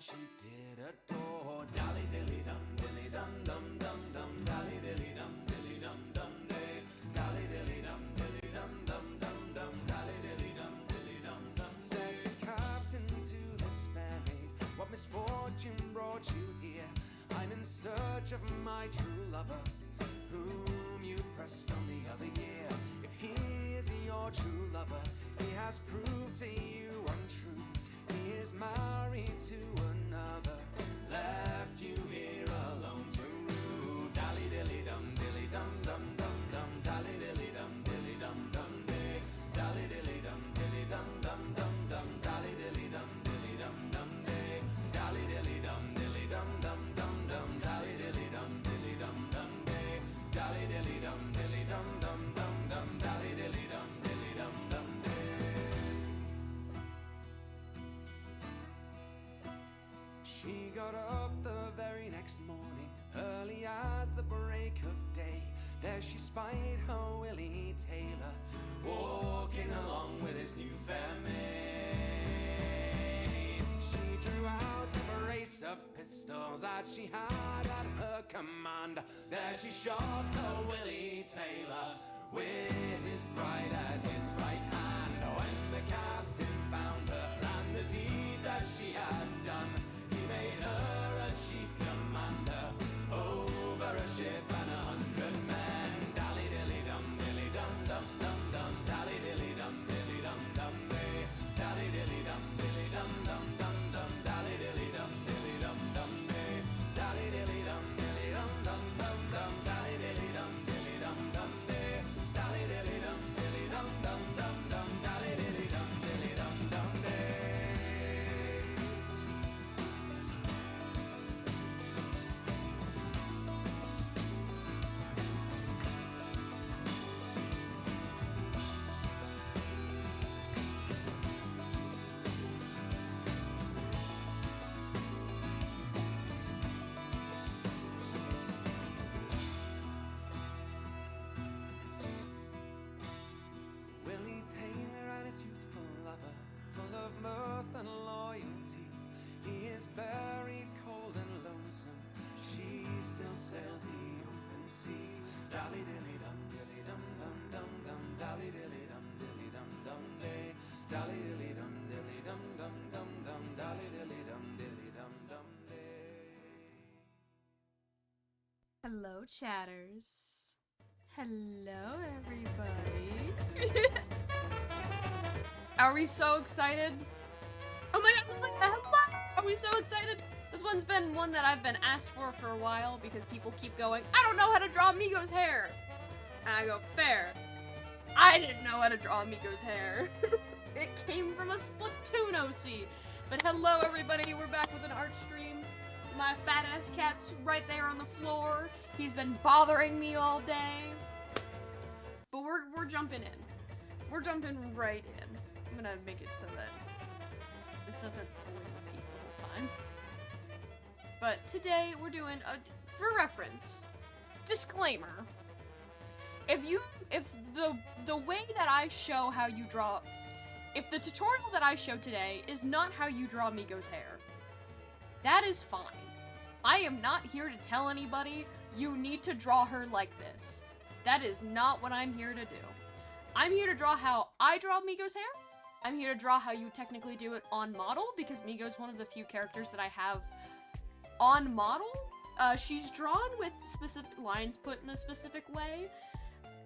she did adore. Dally dilly dum dilly dum dum dum dum. Dally dilly dum dilly dum dum day. Dally dilly dum dilly dum dum dum dum. Dally dilly dum dilly dum dum. Said the captain to this fair maid, what misfortune brought you here? I'm in search of my true lover, whom you pressed on the other year. If he is your true lover, he has proved to you untrue. He is married to another, left you here alone to rue. Dally dilly dum dilly dum dum dum dum. Dally dilly dum dilly dum dum day. Dally dilly dum dilly dum dum dum dum. Dally dilly dum dilly dum dum day. Dally dilly dum dilly dum dum dum dum. Dally dilly dum dilly dum dum day. Dally dilly dum dilly dum dum dum dum. Dally dilly dum dilly dum dum day. She got up the very next morning, early as the break of day. There she spied her Willie Taylor, walking along with his new fair maid. She drew out a brace of pistols that she had at her command. There she shot her Willie Taylor, with his bride at his right hand. When the captain found her and the deed that she had done, he made her a chief commander over a ship and 100 men. Dally dilly dum dilly dum dum dum dum. Dally dilly dum dilly dum dum day. Dally dilly dum dilly dum dum dum dum. Dally dilly dum dilly dum dum day. Dally dilly dum dilly dum dum dum dum. Dally dilly dum dilly dum dum day. Dally dilly dum dilly dum dum dum dum. Dally dilly dum dilly dum dum day. Willie Taylor and his youthful lover, full of mirth and loyalty. He is very cold and lonesome. She still sails the open sea. Dally dilly dum dilly dum dum dum dum. Dally dilly dum dilly dum dum day. Dally dilly dum dilly dum dum dum dum. Dally dilly dum dilly dum dum day. Hello, chatters. Hello, everybody. Are we so excited? Oh my god, hello! Are we so excited? This one's been one that I've been asked for a while because people keep going, I don't know how to draw Mi-Go's hair. And I go, fair. I didn't know how to draw Mi-Go's hair. It came from a Splatoon OC. But hello, everybody. We're back with an art stream. My fat ass cat's right there on the floor. He's been bothering me all day. But we're jumping in. We're jumping right in. I'm gonna make it so that this doesn't fully repeat the whole time. But today we're doing for reference, disclaimer. If the way that I show how you draw, if the tutorial that I show today is not how you draw Mi-Go's hair, that is fine. I am not here to tell anybody you need to draw her like this. That is not what I'm here to do. I'm here to draw how I draw Mi-Go's hair. I'm here to draw how you technically do it on model, because Mi-Go's one of the few characters that I have on model. She's drawn with specific lines put in a specific way,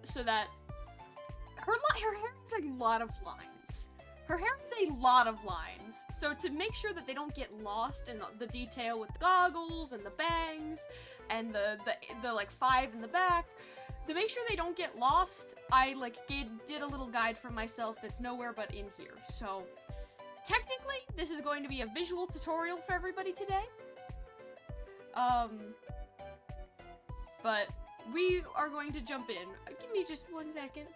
so that her hair is a lot of lines. Her hair is a lot of lines, so to make sure that they don't get lost in the detail with the goggles and the bangs and the like 5 in the back, to make sure they don't get lost, I did a little guide for myself that's nowhere but in here. So technically, this is going to be a visual tutorial for everybody today. But we are going to jump in. Give me just 1 second.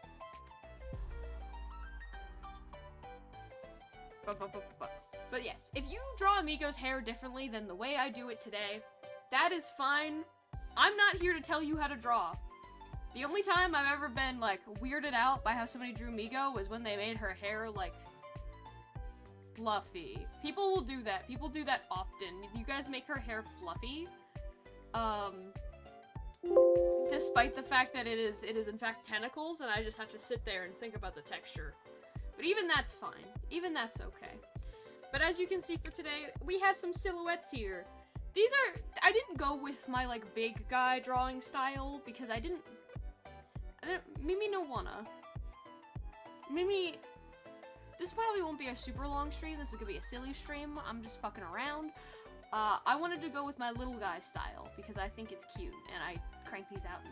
But yes, if you draw Mi-Go's hair differently than the way I do it today, that is fine. I'm not here to tell you how to draw. The only time I've ever been, weirded out by how somebody drew Mi-Go was when they made her hair, fluffy. People will do that. People do that often. You guys make her hair fluffy. Despite the fact that it is in fact tentacles, and I just have to sit there and think about the texture. But even that's fine. Even that's okay. But as you can see for today, we have some silhouettes here. I didn't go with my, like, big guy drawing style, because I didn't Mimi no wanna. Mimi, this probably won't be a super long stream, this is gonna be a silly stream, I'm just fucking around. I wanted to go with my little guy style, because I think it's cute, and I crank these out in,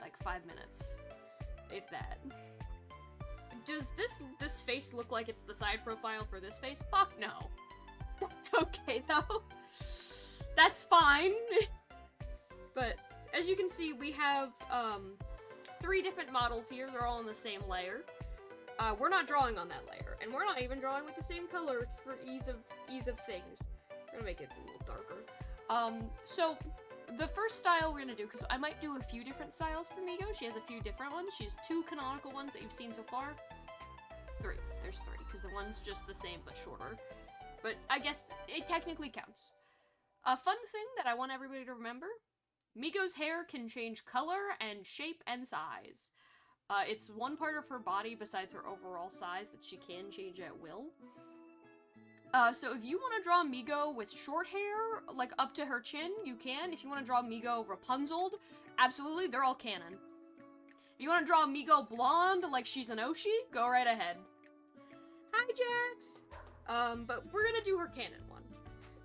like, 5 minutes. If that. Does this face look like it's the side profile for this face? Fuck no. That's okay, though. That's fine. But, as you can see, we have, 3 different models here. They're all on the same layer. We're not drawing on that layer, and we're not even drawing with the same color for ease of things. We're gonna make it a little darker. So, the first style we're gonna do, because I might do a few different styles for Mi-Go. She has a few different ones. She has 2 canonical ones that you've seen so far. 3. There's 3, because the one's just the same but shorter. But I guess it technically counts. A fun thing that I want everybody to remember, Mi-Go's hair can change color and shape and size. It's one part of her body besides her overall size that she can change at will. So if you want to draw Mi-Go with short hair, like up to her chin, you can. If you want to draw Mi-Go Rapunzel'd, absolutely, they're all canon. If you want to draw Mi-Go blonde like she's an Oshi, go right ahead. Hi, Jax! But we're gonna do her canon one.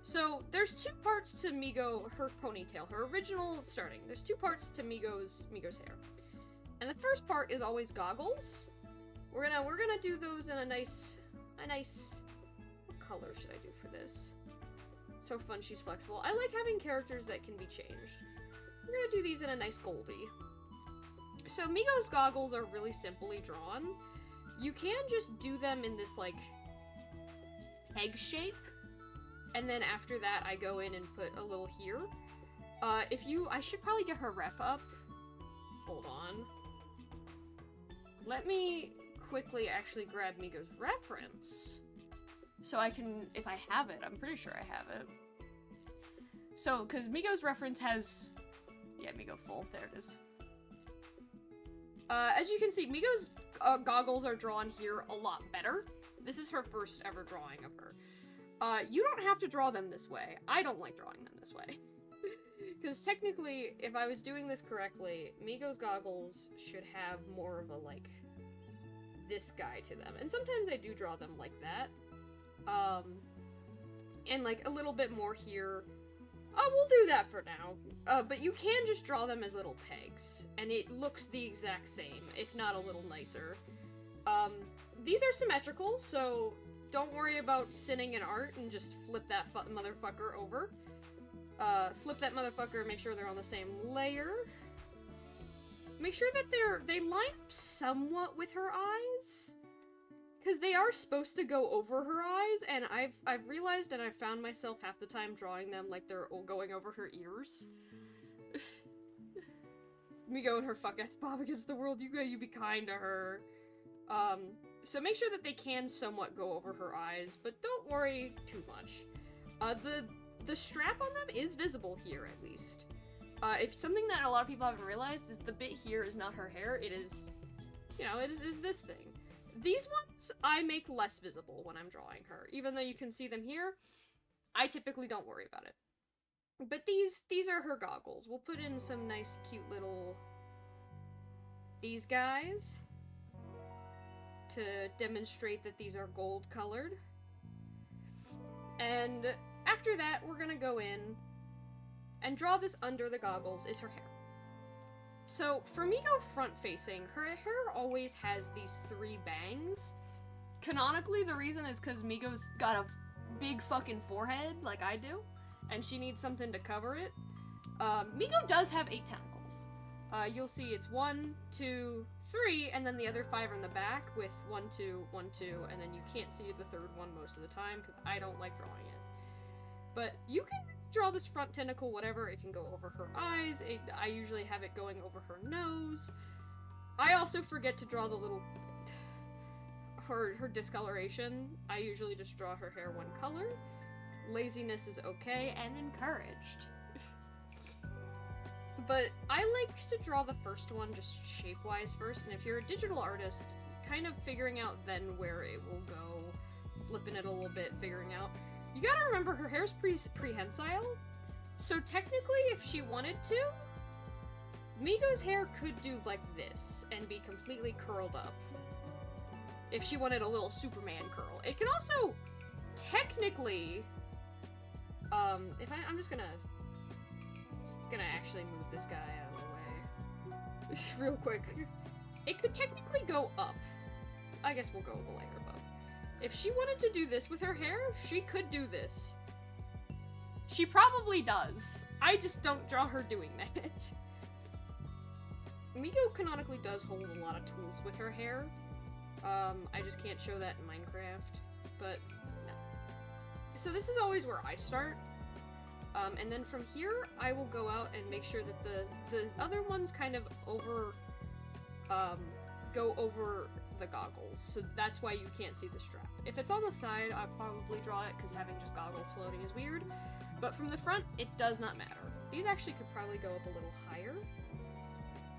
So, there's 2 parts to Mi-Go, her ponytail, her original starting. There's 2 parts to Mi-Go's hair. And the first part is always goggles. We're gonna do those in a nice, what color should I do for this? It's so fun, she's flexible. I like having characters that can be changed. We're gonna do these in a nice goldie. So Mi-Go's goggles are really simply drawn. You can just do them in this, like, peg shape. And then after that, I go in and put a little here. I should probably get her ref up. Hold on. Let me quickly actually grab Mi-Go's reference. So I can, if I have it, I'm pretty sure I have it. So, because Mi-Go's reference has, yeah, Mi-Go full, there it is. As you can see, Mi-Go's goggles are drawn here a lot better. This is her first ever drawing of her. You don't have to draw them this way. I don't like drawing them this way. Because technically, if I was doing this correctly, Mi-Go's goggles should have more of a, like, this guy to them. And sometimes I do draw them like that. And, like, a little bit more here. We'll do that for now. But you can just draw them as little pegs. And it looks the exact same, if not a little nicer. These are symmetrical, so don't worry about sinning in art and just flip that motherfucker over. Flip that motherfucker and make sure they're on the same layer. Make sure that they line up somewhat with her eyes. Because they are supposed to go over her eyes, and I've realized and I've found myself half the time drawing them like they're going over her ears. Mi-Go and her fuck-ass Bob against the world, you be kind to her. So make sure that they can somewhat go over her eyes, but don't worry too much. The strap on them is visible here, at least. If something that a lot of people haven't realized is the bit here is not her hair, it is, you know, it is this thing. These ones I make less visible when I'm drawing her. Even though you can see them here, I typically don't worry about it. But these are her goggles. We'll put in some nice cute little, these guys, to demonstrate that these are gold colored. And after that, we're gonna go in and draw this under the goggles is her hair. So, for Mi-Go front-facing, her hair always has these 3 bangs. Canonically, the reason is because Mi-Go's got a big fucking forehead, like I do, and she needs something to cover it. Mi-Go does have 8 tentacles. You'll see it's 1, 2, 3, and then the other 5 are in the back with 1, 2, 1, 2, and then you can't see the 3rd one most of the time because I don't like drawing it. But you can draw this front tentacle, whatever. It can go over her eyes. I usually have it going over her nose. I also forget to draw the little... her discoloration, I usually just draw her hair one color. Laziness is okay and encouraged. But I like to draw the first one just shape-wise first, and if you're a digital artist, kind of figuring out then where it will go, flipping it a little bit, figuring out. You gotta remember her hair's prehensile, so technically if she wanted to, Mi-Go's hair could do like this and be completely curled up. If she wanted a little Superman curl. It can also technically, I'm just gonna actually move this guy out of the way real quick. It could technically go up. I guess we'll go with the layer above. If she wanted to do this with her hair, she could do this. She probably does. I just don't draw her doing that. Mi-Go canonically does hold a lot of tools with her hair. I just can't show that in Minecraft, but no. So this is always where I start. And then from here, I will go out and make sure that the other ones kind of go over the goggles. So that's why you can't see the strap. If it's on the side, I'll probably draw it because having just goggles floating is weird. But from the front, it does not matter. These actually could probably go up a little higher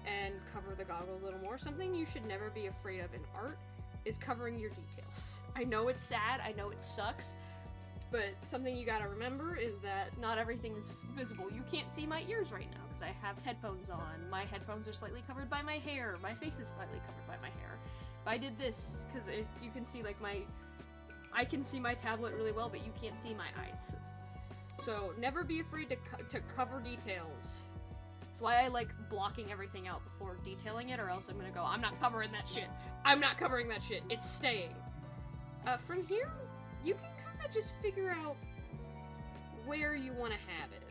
and cover the goggles a little more. Something you should never be afraid of in art is covering your details. I know it's sad, I know it sucks, but something you gotta remember is that not everything's visible. You can't see my ears right now because I have headphones on. My headphones are slightly covered by my hair. My face is slightly covered by my hair. If I did this, because you can see like I can see my tablet really well, but you can't see my eyes. So never be afraid to cover details. That's why I like blocking everything out before detailing it, or else I'm gonna go, I'm not covering that shit. I'm not covering that shit. It's staying. From here, you can kind of just figure out where you want to have it.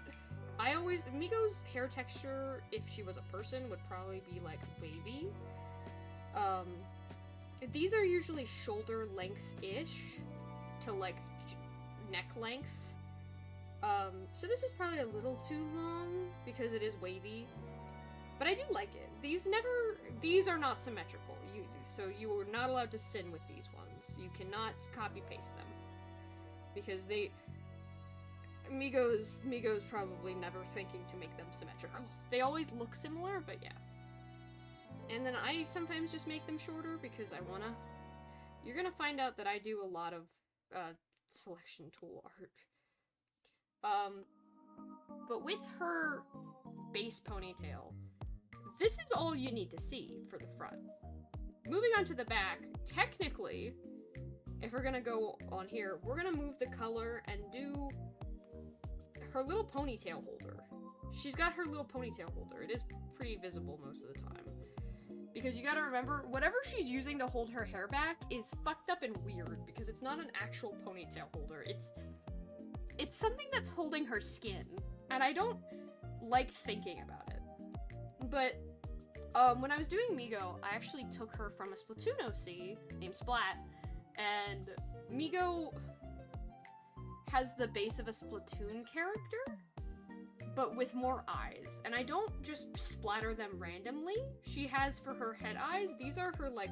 Mi-Go's hair texture, if she was a person, would probably be like wavy. These are usually shoulder length-ish to like neck length. So this is probably a little too long because it is wavy, but I do like it. These are not symmetrical. So you are not allowed to sin with these ones. You cannot copy paste them because Mi-Go's probably never thinking to make them symmetrical. They always look similar, but yeah. And then I sometimes just make them shorter because you're gonna find out that I do a lot of selection tool art. But with her base ponytail, this is all you need to see for the front. Moving on to the back, technically, if we're gonna go on here, we're gonna move the color and do her little ponytail holder. She's got her little ponytail holder. It is pretty visible most of the time. Because you gotta remember, whatever she's using to hold her hair back is fucked up and weird because it's not an actual ponytail holder. It's something that's holding her skin, and I don't like thinking about it. But when I was doing Mi-Go, I actually took her from a Splatoon OC named Splat, and Mi-Go has the base of a Splatoon character, but with more eyes. And I don't just splatter them randomly. She has, for her head eyes, these are her, like,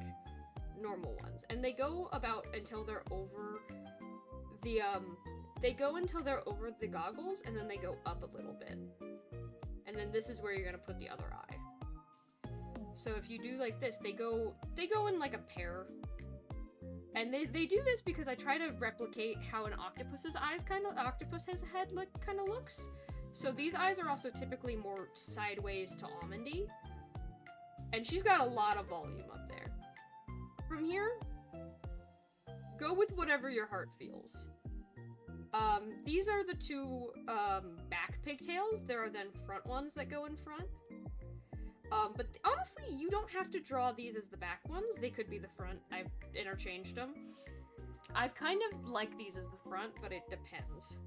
normal ones. And they go about until they're over the, goggles, and then they go up a little bit. And then this is where you're gonna put the other eye. So if you do like this, they go in like a pair. And they do this because I try to replicate how an octopus's octopus's head kind of looks. So these eyes are also typically more sideways to almondy. And she's got a lot of volume up there. From here, go with whatever your heart feels. These are the two back pigtails. There are then front ones that go in front. But honestly, you don't have to draw these as the back ones. They could be the front. I've interchanged them. I've kind of like these as the front, but it depends.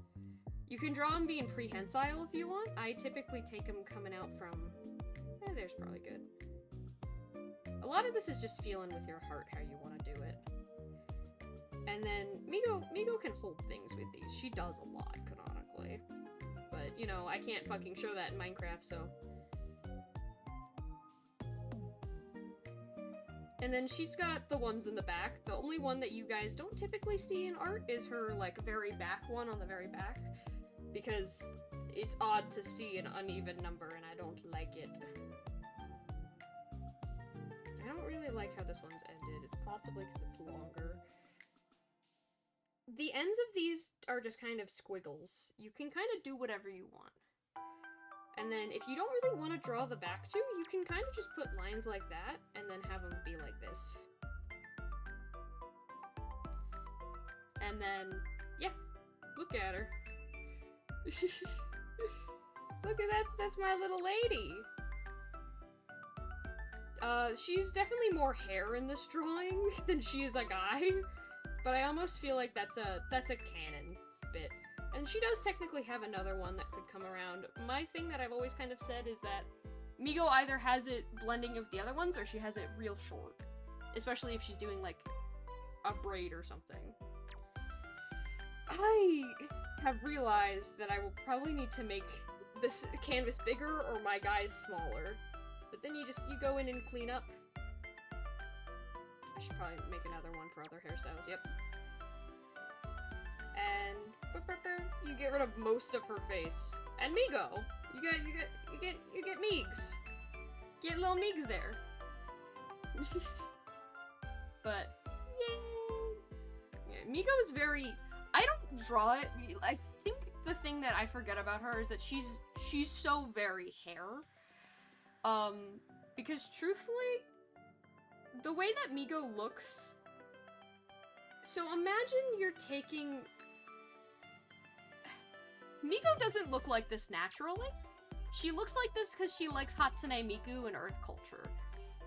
You can draw them being prehensile if you want. I typically take them coming out from... there's probably good. A lot of this is just feeling with your heart how you want to do it. And then Mi-Go can hold things with these. She does a lot, canonically. But, you know, I can't fucking show that in Minecraft, so... And then she's got the ones in the back. The only one that you guys don't typically see in art is her, like, very back one on the very back. Because it's odd to see an uneven number, and I don't like it. I don't really like how this one's ended. It's possibly because it's longer. The ends of these are just kind of squiggles. You can kind of do whatever you want. And then if you don't really want to draw the back two, you can kind of just put lines like that and then have them be like this. And then, yeah, look at her. Look at that, that's my little lady. She's definitely more hair in this drawing than she is a guy, but I almost feel like that's a canon bit. And she does technically have another one that could come around. My thing that I've always kind of said is that Mi-Go either has it blending of the other ones or she has it real short. Especially if she's doing, like, a braid or something. I have realized that I will probably need to make this canvas bigger or my guys smaller. But then you go in and clean up. I should probably make another one for other hairstyles, yep. And you get rid of most of her face. And Mi-Go! You get Meigs. Get little Meigs there. But yeah, Mi-Go is very, I don't draw it. I think the thing that I forget about her is that she's so very hair. Because truthfully, the way that Mi-Go looks, so imagine you're taking, Mi-Go doesn't look like this naturally. She looks like this because she likes Hatsune Miku and Earth culture.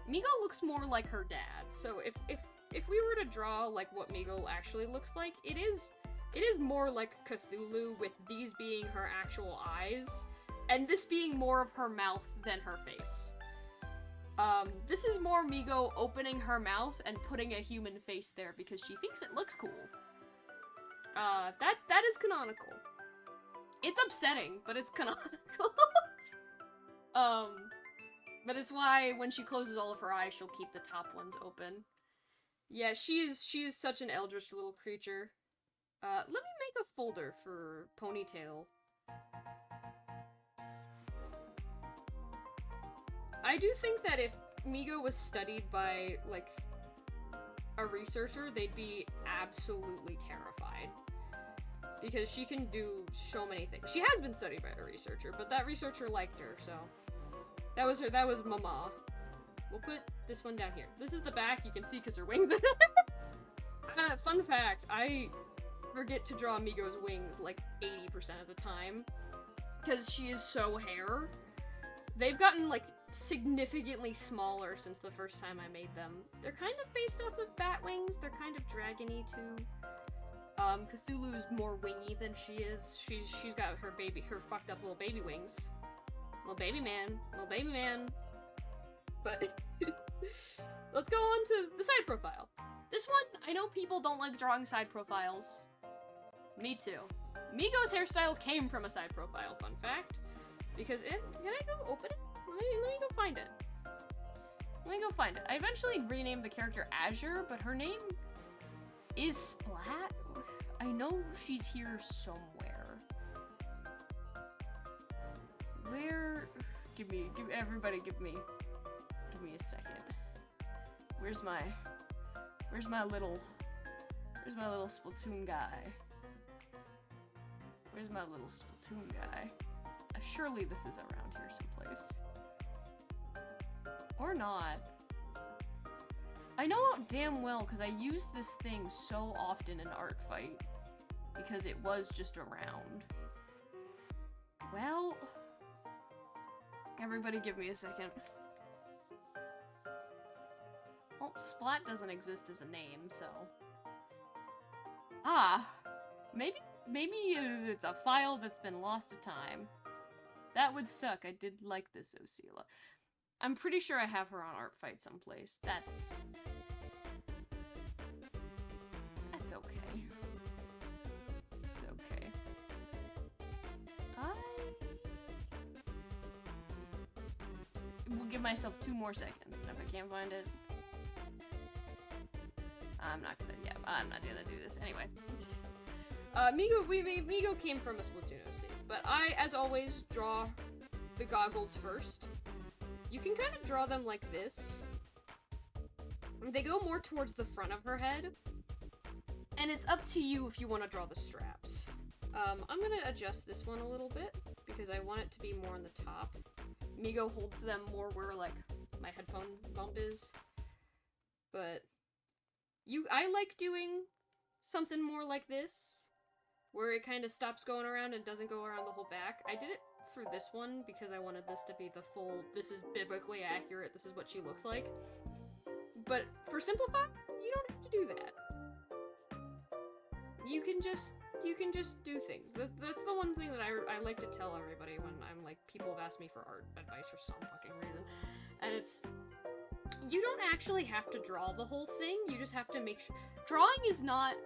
Mi-Go looks more like her dad. So if we were to draw like what Mi-Go actually looks like, it is more like Cthulhu with these being her actual eyes, and this being more of her mouth than her face. This is more Mi-Go opening her mouth and putting a human face there because she thinks it looks cool. That is canonical. It's upsetting, but it's canonical. But it's why when she closes all of her eyes, she'll keep the top ones open. Yeah, she is such an eldritch little creature. Let me make a folder for Ponytail. I do think that if Mi-Go was studied by, like, a researcher, they'd be absolutely terrified. Because she can do so many things. She has been studied by a researcher, but that researcher liked her, so... That was Mama. We'll put this one down here. This is the back, you can see because her wings are... Fun fact, I forget to draw Mi-Go's wings, like, 80% of the time. Because she is so hair. They've gotten, like, significantly smaller since the first time I made them. They're kind of based off of bat wings. They're kind of dragon-y too. Cthulhu's more wingy than she is. She's got her fucked up little baby wings. Little baby man. But let's go on to the side profile. This one, I know people don't like drawing side profiles. Me too. Mi-Go's hairstyle came from a side profile, fun fact. Because can I go open it? Let me go find it. I eventually renamed the character Azure, but her name is Splat. I know she's here somewhere. Where? Everybody give me a second. Where's my little Splatoon guy? Surely this is around here someplace. Or not. I know damn well because I use this thing so often in Art Fight. Because it was just around. Well... Everybody give me a second. Well, Splat doesn't exist as a name, so... Maybe it's a file that's been lost to time. That would suck. I did like this Osceola. I'm pretty sure I have her on Art Fight someplace. That's okay. It's okay. I will give myself 2 more seconds, and if I can't find it... I'm not gonna do this anyway. Mi-Go came from a Splatoon OC, but I, as always, draw the goggles first. You can kind of draw them like this. They go more towards the front of her head, and it's up to you if you want to draw the straps. I'm gonna adjust this one a little bit, because I want it to be more on the top. Mi-Go holds them more where, like, my headphone bump is. But I like doing something more like this, where it kind of stops going around and doesn't go around the whole back. I did it for this one because I wanted this to be the full, this is biblically accurate, this is what she looks like. But for Simplify, you don't have to do that. You can just do things. That's the one thing that I like to tell everybody when I'm like, people have asked me for art advice for some fucking reason. And it's, you don't actually have to draw the whole thing, you just have to make sure. Drawing is not,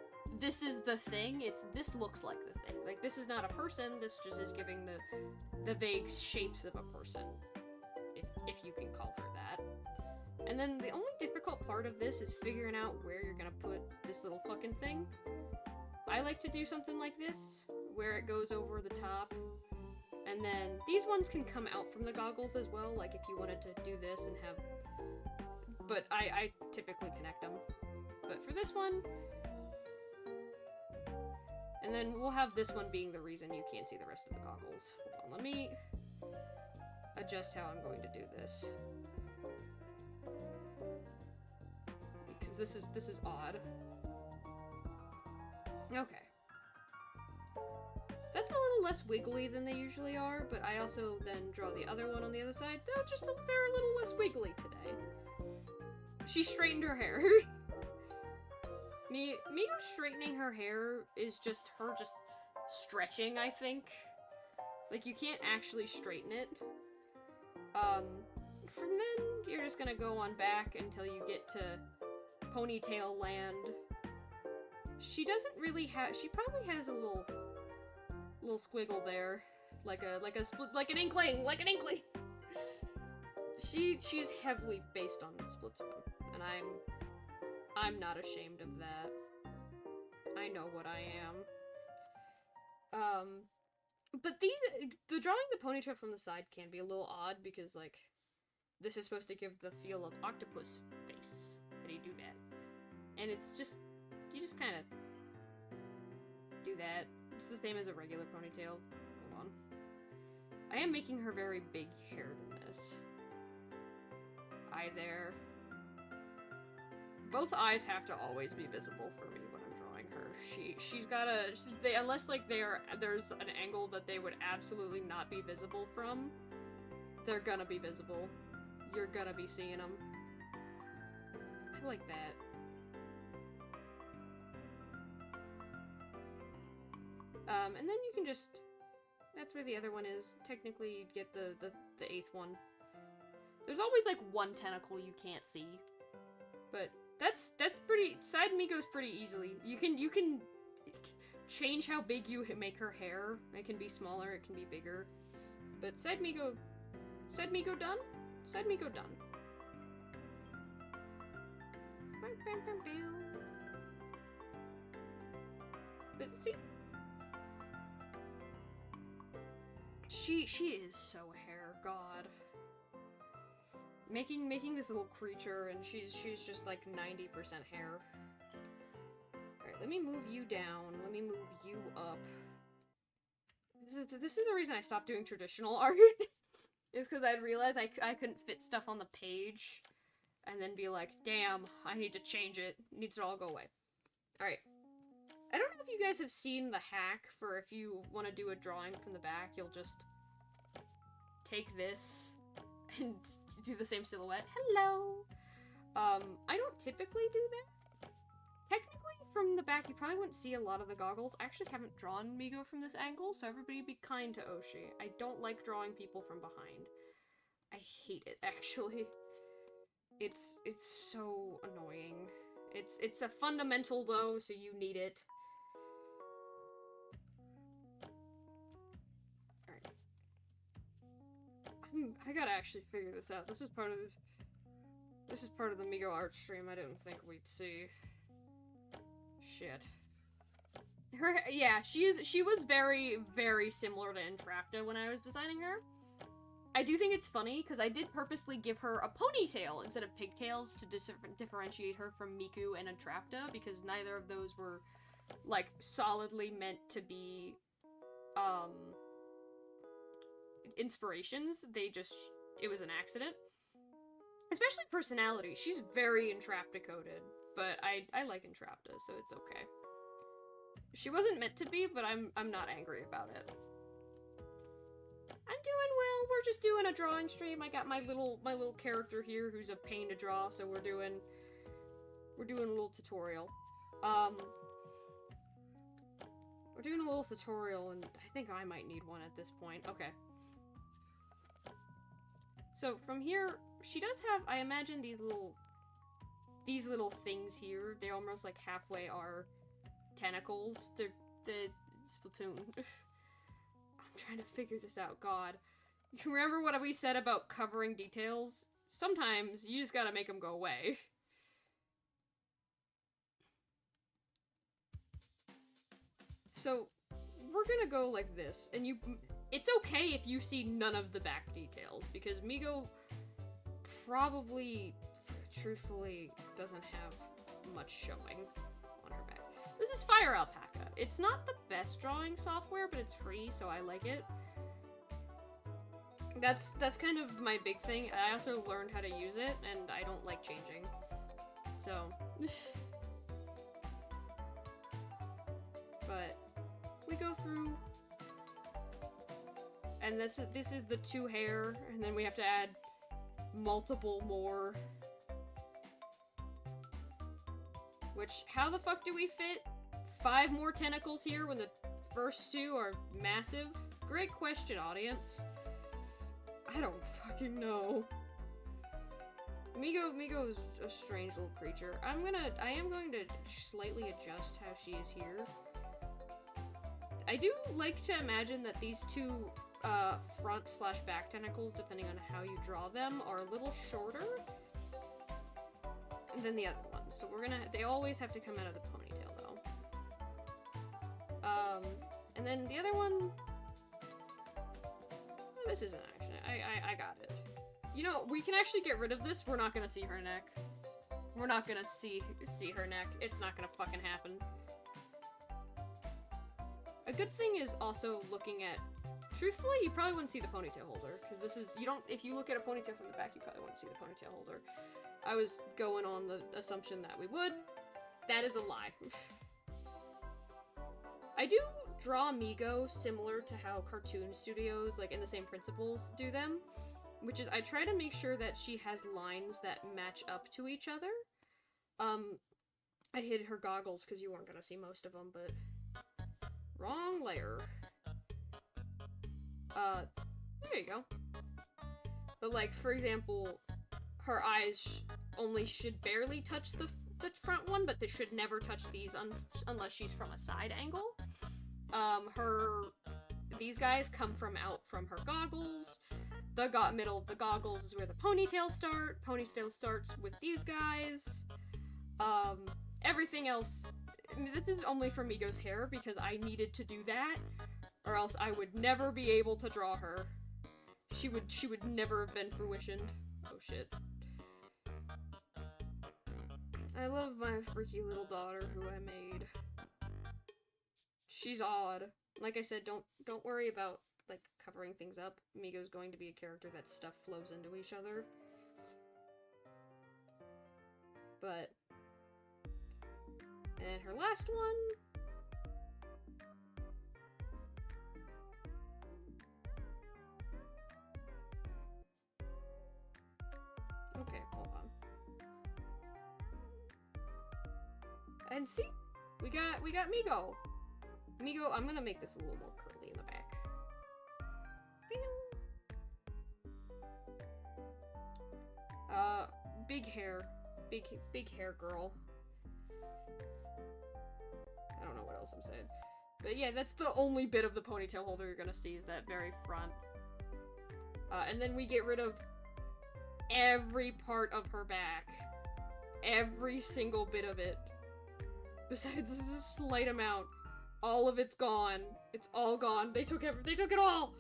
this is the thing, it's, this looks like the thing. Like, this is not a person, this just is giving the vague shapes of a person. If you can call her that. And then the only difficult part of this is figuring out where you're gonna put this little fucking thing. I like to do something like this, where it goes over the top, and then these ones can come out from the goggles as well, like if you wanted to do this and have, but I typically connect them. But for this one, and then we'll have this one being the reason you can't see the rest of the goggles. Hold on, let me adjust how I'm going to do this. Because this is odd. Okay. That's a little less wiggly than they usually are, but I also then draw the other one on the other side. They're a little less wiggly today. She straightened her hair. Me straightening her hair is just her just stretching, I think. Like, you can't actually straighten it. From then, you're just gonna go on back until you get to ponytail land. She doesn't really have, she probably has a little squiggle there. Like an inkling! She's heavily based on Splatoon, and I'm not ashamed of that. I know what I am. But the drawing the ponytail from the side can be a little odd because, like, this is supposed to give the feel of octopus face. How do you do that? And it's just, you just kind of do that. It's the same as a regular ponytail. Hold on. I am making her very big haired in this. Eye there. Both eyes have to always be visible for me when I'm drawing her. She's gotta, unless like there's an angle that they would absolutely not be visible from, they're gonna be visible. You're gonna be seeing them. I like that. And then you can just, that's where the other one is. Technically, you'd get the 8th one. There's always like one tentacle you can't see. But that's pretty, side Mi-Go's pretty easily. You can change how big you make her hair. It can be smaller, it can be bigger. But side Mi-Go done? Side Mi-Go done. But see, she is so hair god. Making this little creature, and she's just like 90% hair. Alright, let me move you down. Let me move you up. This is the reason I stopped doing traditional art. Is because I'd realized I couldn't fit stuff on the page and then be like, damn, I need to change it. It needs to all go away. Alright. I don't know if you guys have seen the hack for if you want to do a drawing from the back, you'll just take this and do the same silhouette. Hello! I don't typically do that. Technically, from the back, you probably wouldn't see a lot of the goggles. I actually haven't drawn Mi-Go from this angle, so everybody be kind to Oshi. I don't like drawing people from behind. I hate it, actually. It's so annoying. It's a fundamental, though, so you need it. Alright. I gotta actually figure this out. This is part of the Mi-Go art stream I didn't think we'd see. Shit. Yeah, she was very, very similar to Entrapta when I was designing her. I do think it's funny, because I did purposely give her a ponytail instead of pigtails to differentiate her from Miku and Entrapta, because neither of those were, like, solidly meant to be, inspirations. It was an accident. Especially personality. She's very Entrapta-coded, but I like Entrapta, so it's okay. She wasn't meant to be, but I'm not angry about it. I'm doing well. We're just doing a drawing stream. I got my little character here who's a pain to draw, so we're doing a little tutorial. We're doing a little tutorial, and I think I might need one at this point. Okay. So from here, she does have, I imagine, these little things here. They almost like halfway are tentacles. They're the Splatoon. I'm trying to figure this out. God, you remember what we said about covering details? Sometimes you just gotta make them go away. So we're gonna go like this, and it's okay if you see none of the back details, because Mi-Go probably, truthfully, doesn't have much showing on her back. This is Fire Alpaca. It's not the best drawing software, but it's free, so I like it. That's kind of my big thing. I also learned how to use it, and I don't like changing. So... but we go through... and this is the 2 hair, and then we have to add multiple more. Which, how the fuck do we fit 5 more tentacles here when the first 2 are massive? Great question, audience. I don't fucking know. Mi-Go is a strange little creature. I am going to slightly adjust how she is here. I do like to imagine that these 2 front/back tentacles, depending on how you draw them, are a little shorter than the other ones. So they always have to come out of the ponytail, though. And then the other one... oh, this isn't actually... I got it. You know, we can actually get rid of this. We're not gonna see her neck. We're not gonna see her neck. It's not gonna fucking happen. A good thing is also looking at... truthfully, you probably wouldn't see the ponytail holder, because this is... if you look at a ponytail from the back, you probably wouldn't see the ponytail holder. I was going on the assumption that we would. That is a lie. I do draw Mi-Go similar to how cartoon studios, like in the same principles, do them. Which is, I try to make sure that she has lines that match up to each other. I hid her goggles because you weren't gonna see most of them, but... wrong layer. There you go. But like, for example, her eyes only should barely touch the front one, but they should never touch these unless she's from a side angle. These guys come out from her goggles. The middle of the goggles is where the ponytails start. Ponytail starts with these guys. Everything else... I mean, this is only for Mi-Go's hair, because I needed to do that, or else I would never be able to draw her. She would never have been fruitioned. Oh shit. I love my freaky little daughter who I made. She's odd. Like I said, don't worry about, like, covering things up. Mi-Go's going to be a character that stuff flows into each other. But... and her last one... okay, hold on. And see? We got Mi-Go! Mi-Go, I'm gonna make this a little more curly in the back. Big hair. Big hair girl. I don't know what else I'm saying. But yeah, that's the only bit of the ponytail holder you're gonna see, is that very front. And then we get rid of every part of her back. Every single bit of it. Besides, this is a slight amount. All of it's gone. It's all gone. They took it all!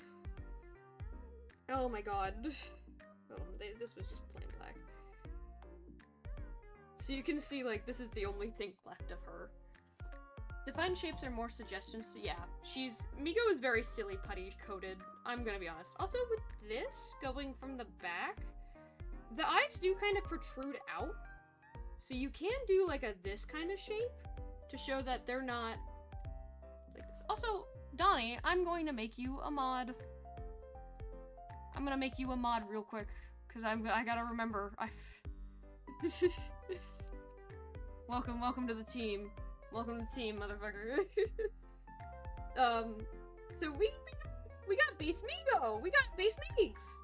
Oh my god. Oh, this was just plain black. So you can see, like, this is the only thing left of her. Defined shapes are more suggestions to, yeah. Mi-Go is very silly putty coated, I'm gonna be honest. Also, with this, going from the back, the eyes do kind of protrude out. So you can do, like, this kind of shape to show that they're not like this. Also, Donnie, I'm going to make you a mod. I'm gonna make you a mod real quick, because I gotta remember. Welcome to the team. Welcome to the team, motherfucker. So we got base Mi-Go! We got base Meeks!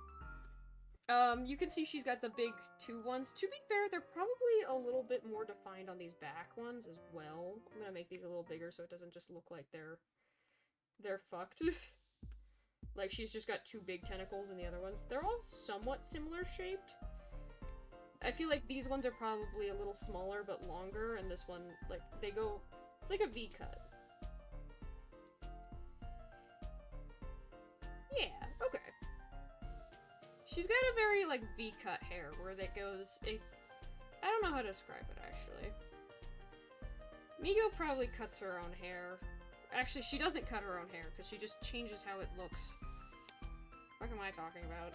You can see she's got the big 2 ones. To be fair, they're probably a little bit more defined on these back ones as well. I'm gonna make these a little bigger so it doesn't just look like they're fucked. Like, she's just got 2 big tentacles and the other ones. They're all somewhat similar shaped. I feel like these ones are probably a little smaller but longer, and this one, like, they go... It's like a V-cut. Yeah, okay. She's got a very, like, V-cut hair, where that goes... I don't know how to describe it, actually. Mi-Go probably cuts her own hair. Actually, she doesn't cut her own hair, because she just changes how it looks. What am I talking about?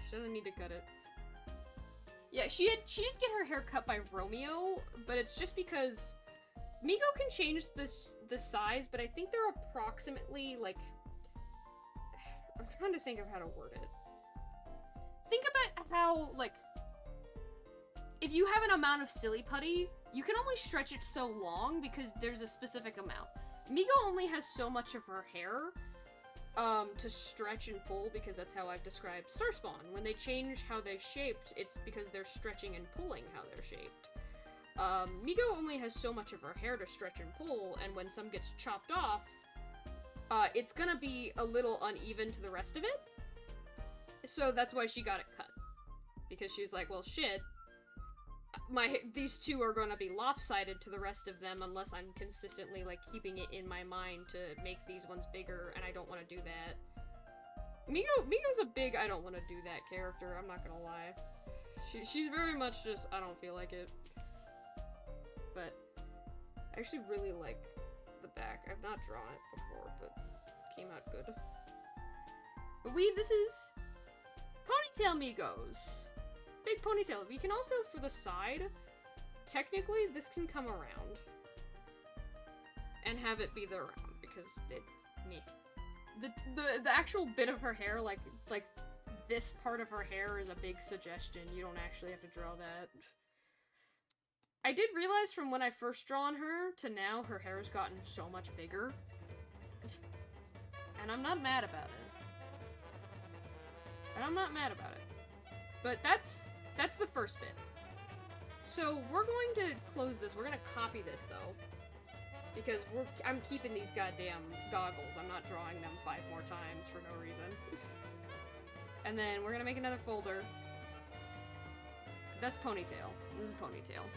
She doesn't need to cut it. Yeah, she did get her hair cut by Romeo, but it's just because Mi-Go can change the size, but I think they're approximately, like... I'm trying to think of how to word it. Think about how, like... If you have an amount of silly putty, you can only stretch it so long because there's a specific amount. Mi-Go only has so much of her hair to stretch and pull, because that's how I've described Starspawn. When they change how they're shaped, it's because they're stretching and pulling how they're shaped. Mi-Go only has so much of her hair to stretch and pull, and when some gets chopped off, it's gonna be a little uneven to the rest of it. So that's why she got it cut. Because she's like, well, shit. These 2 are gonna be lopsided to the rest of them unless I'm consistently, like, keeping it in my mind to make these ones bigger, and I don't want to do that. Mi-Go's a big I don't want to do that character, I'm not gonna lie. She's very much just, I don't feel like it. But I actually really like the back. I've not drawn it before, but it came out good. But this is Ponytail Mi-Gos. Big ponytail. We can also, for the side, technically, this can come around. And have it be the round, because it's me. The actual bit of her hair, like this part of her hair is a big suggestion. You don't actually have to draw that. I did realize from when I first drawn her to now, her hair's gotten so much bigger. And I'm not mad about it. But that's the first bit. So we're going to close this. We're gonna copy this though, because I'm keeping these goddamn goggles. I'm not drawing them 5 more times for no reason. And then we're gonna make another folder. That's Ponytail. This is Ponytail.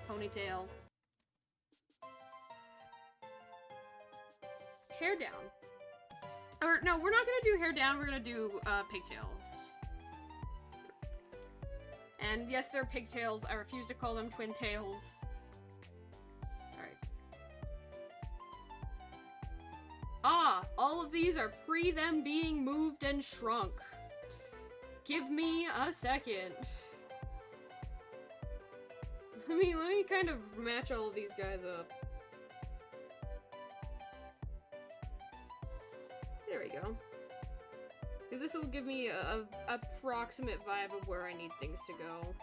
Ponytail. Hair down. Or, no, we're not gonna do hair down, we're gonna do, pigtails. And yes, they're pigtails. I refuse to call them twin tails. Alright. Ah! All of these are pre them being moved and shrunk. Give me a second. Let me kind of match all of these guys up. There we go. This will give me a approximate vibe of where I need things to go.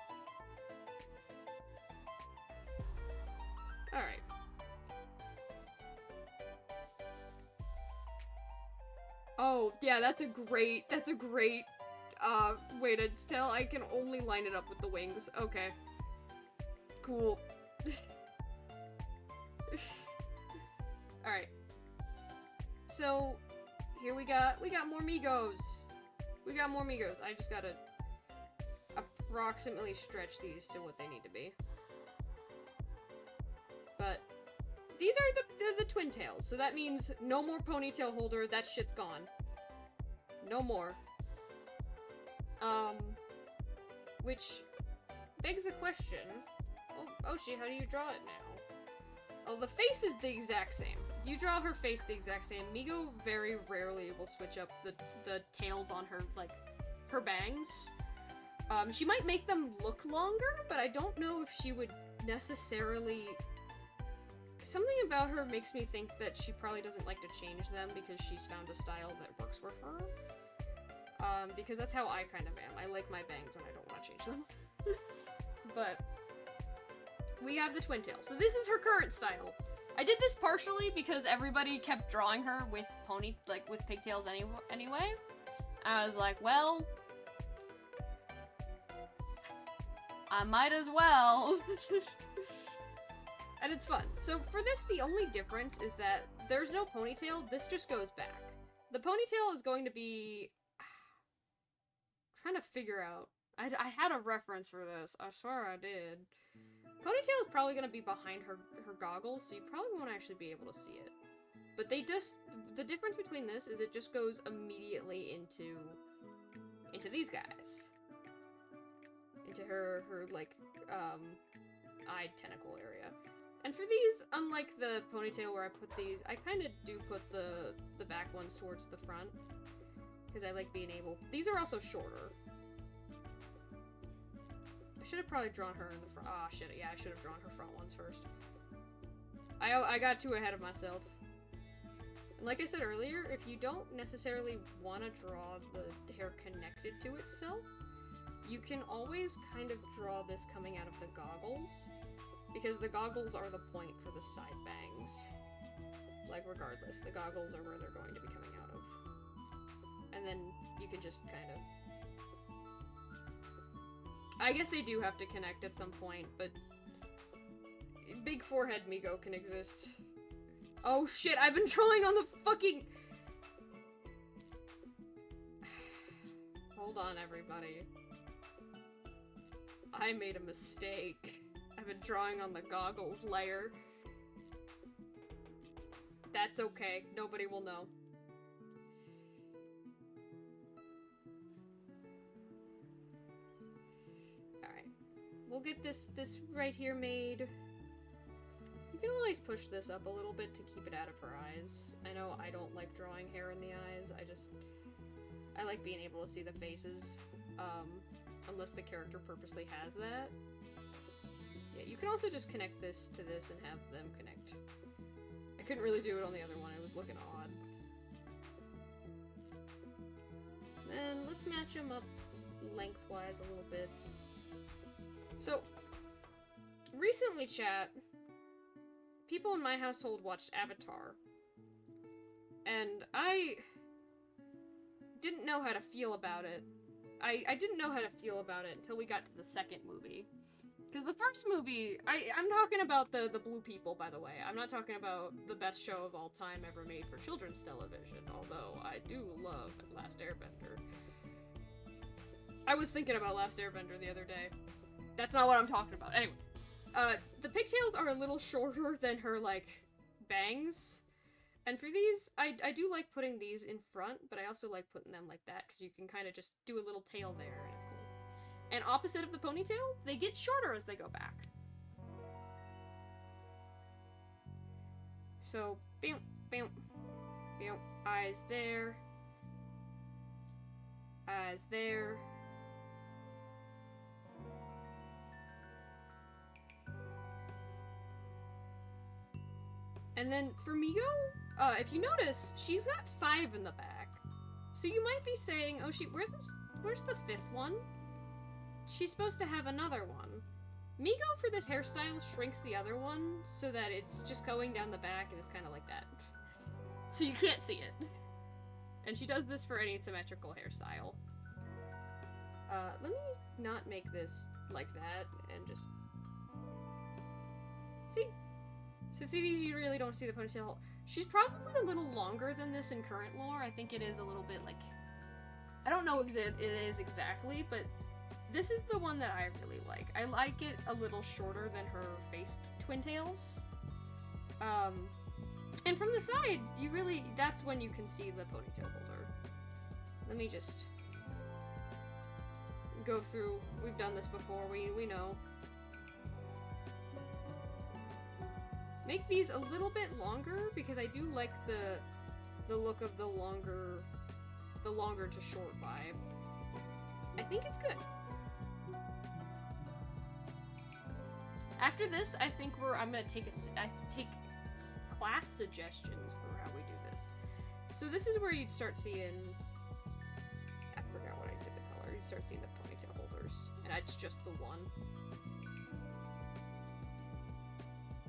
Alright. Oh, yeah, that's a great way to tell. I can only line it up with the wings. Okay. Cool. Alright. So, here we got more Mi-Gos. We got more Mi-Gos. I just gotta approximately stretch these to what they need to be. But these are the twin tails, so that means no more ponytail holder, that shit's gone. No more. Which begs the question, oh, Oshi, how do you draw it now? Oh, the face is the exact same. You draw her face the exact same. Mi-Go very rarely will switch up the tails on her, like, her bangs. She might make them look longer, but I don't know if she would necessarily... Something about her makes me think that she probably doesn't like to change them because she's found a style that works for her. Because that's how I kind of am. I like my bangs and I don't want to change them. But we have the twin tails. So this is her current style. I did this partially because everybody kept drawing her with with pigtails anyway. I was like, well, I might as well. And it's fun. So for this, the only difference is that there's no ponytail. This just goes back. The ponytail is going to be... I'm trying to figure out. I had a reference for this. I swear I did. Ponytail is probably going to be behind her goggles, so you probably won't actually be able to see it. But they just... The difference between this is it just goes immediately into these guys. Into her like, eye tentacle area. And for these, unlike the ponytail where I put these, I kind of do put the back ones towards the front. Because I like being able... These are also shorter. I should have probably drawn her in the front. Ah, shit. Yeah, I should have drawn her front ones first. I got too ahead of myself. And like I said earlier, if you don't necessarily want to draw the hair connected to itself, you can always kind of draw this coming out of the goggles. Because the goggles are the point for the side bangs. Like, regardless, the goggles are where they're going to be coming out of. And then you can just kind of... I guess they do have to connect at some point, but... Big forehead Mi-Go can exist. Oh shit, I've been drawing on the fucking... Hold on, everybody. I made a mistake. I've been drawing on the goggles layer. That's okay. Nobody will know. Alright. We'll get this right here made. You can always push this up a little bit to keep it out of her eyes. I know I don't like drawing hair in the eyes. I like being able to see the faces. Unless the character purposely has that. Yeah, you can also just connect this to this and have them connect. I couldn't really do it on the other one, it was looking odd. Then let's match them up lengthwise a little bit. So, recently, chat, people in my household watched Avatar. And I didn't know how to feel about it. I didn't know how to feel about it until we got to the second movie. Because the first movie, I'm talking about the Blue People, by the way. I'm not talking about the best show of all time ever made for children's television, although I do love Last Airbender. I was thinking about Last Airbender the other day. That's not what I'm talking about. Anyway, the pigtails are a little shorter than her, like, bangs. And for these, I do like putting these in front, but I also like putting them like that, because you can kind of just do a little tail there, and it's cool. And opposite of the ponytail, they get shorter as they go back. So, bam, bam, bam, eyes there. Eyes there. And then for Mi-Go, if you notice, she's got 5 in the back. So you might be saying, oh, where's the 5th one? She's supposed to have another one. Mi-Go for this hairstyle shrinks the other one so that it's just going down the back and it's kind of like that. So you can't see it. And she does this for any symmetrical hairstyle. Let me not make this like that and just... See? So for these, you really don't see the ponytail. She's probably a little longer than this in current lore. I think it is a little bit like... I don't know it is exactly, but This is the one that I really like. I like it a little shorter than her faced twin tails. And from the side, you really, that's when you can see the ponytail holder. Let me just go through, we've done this before, we know. Make these a little bit longer, because I do like the look of the longer to short vibe. I think it's good. After this, I think I'm gonna take class suggestions for how we do this. So this is where you'd start seeing, I forgot what I did the color, you'd start seeing the ponytail holders, and it's just the one.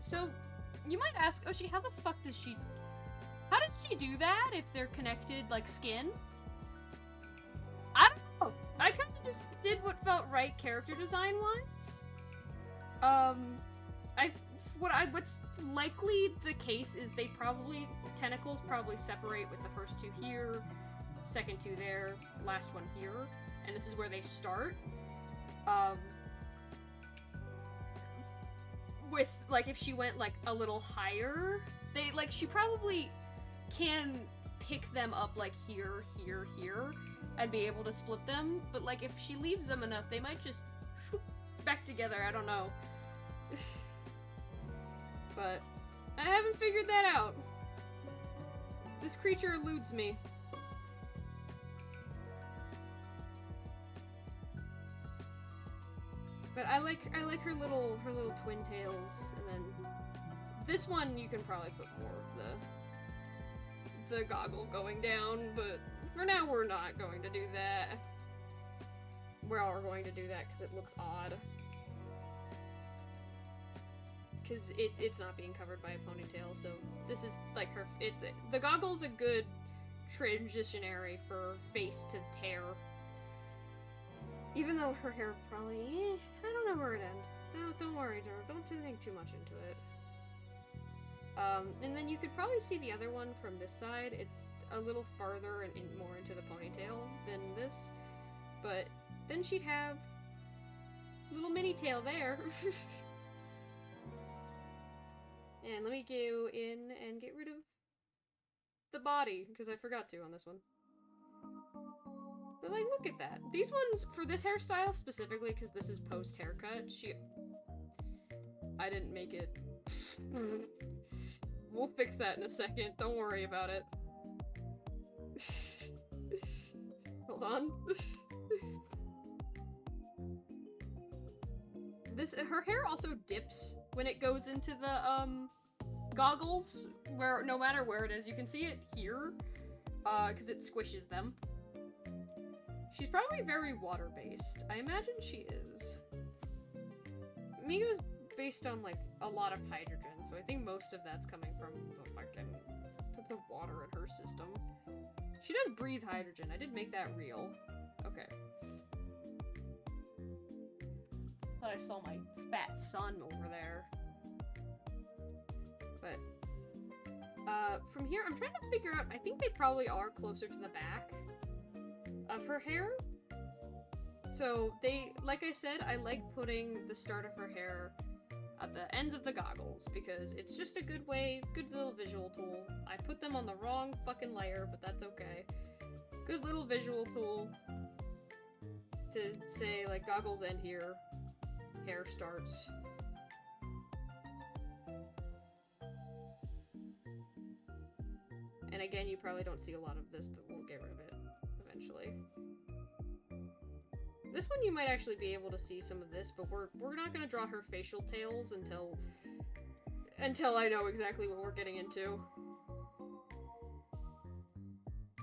So, you might ask, Oshi, how the fuck did she do that if they're connected like skin? I don't know. I kind of just did what felt right character design wise. What's likely the case is tentacles probably separate with the first two here, second two there, last one here, and this is where they start. With, like, if she went, like, a little higher, she probably can pick them up, like, here, here, here, and be able to split them, but, like, if she leaves them enough, they might just shoop back together, I don't know. But I haven't figured that out. This creature eludes me. But I like her little twin tails, and then this one you can probably put more of the goggle going down, but for now we're not going to do that. We are going to do that because it looks odd. Because it's not being covered by a ponytail, so this is like the goggle's a good transitionary for face to hair. Even though her hair probably, I don't know where it ends. No, don't worry, don't think too much into it. And then you could probably see the other one from this side. It's a little farther and more into the ponytail than this, but then she'd have a little mini tail there. And let me go in and get rid of the body, because I forgot to on this one. But, like, look at that. These ones, for this hairstyle specifically, because this is post-haircut, I didn't make it. We'll fix that in a second. Don't worry about it. Hold on. Her hair also dips when it goes into the, goggles, where, no matter where it is, you can see it here, because it squishes them. She's probably very water-based. I imagine she is. Mi-Go's based on, like, a lot of hydrogen, so I think most of that's coming from the water in her system. She does breathe hydrogen. I did make that real. Okay. Thought I saw my fat son over there. But, from here, I'm trying to figure out, I think they probably are closer to the back of her hair. So like I said, I like putting the start of her hair at the ends of the goggles, because it's just a good little visual tool. I put them on the wrong fucking layer, but that's okay. Good little visual tool to say, like, goggles end here, hair starts. And again, you probably don't see a lot of this, but we'll get rid of it eventually. This one you might actually be able to see some of this, but we're not gonna draw her facial tails until I know exactly what we're getting into.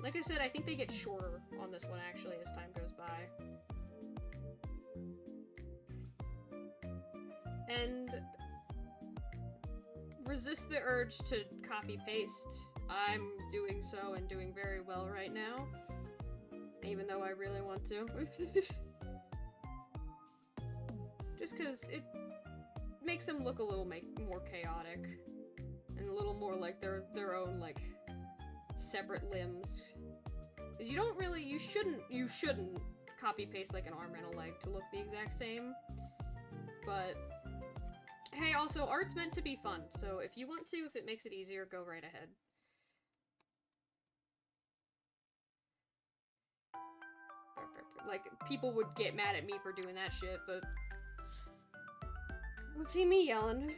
Like I said, I think they get shorter on this one actually as time goes by. And resist the urge to copy-paste. I'm doing so and doing very well right now, even though I really want to. Just because it makes them look a little more chaotic and a little more like their own, like, separate limbs. You shouldn't copy-paste like an arm and a leg to look the exact same. But, hey, also, art's meant to be fun, so if you want to, if it makes it easier, go right ahead. Like, people would get mad at me for doing that shit, but... don't see me yelling.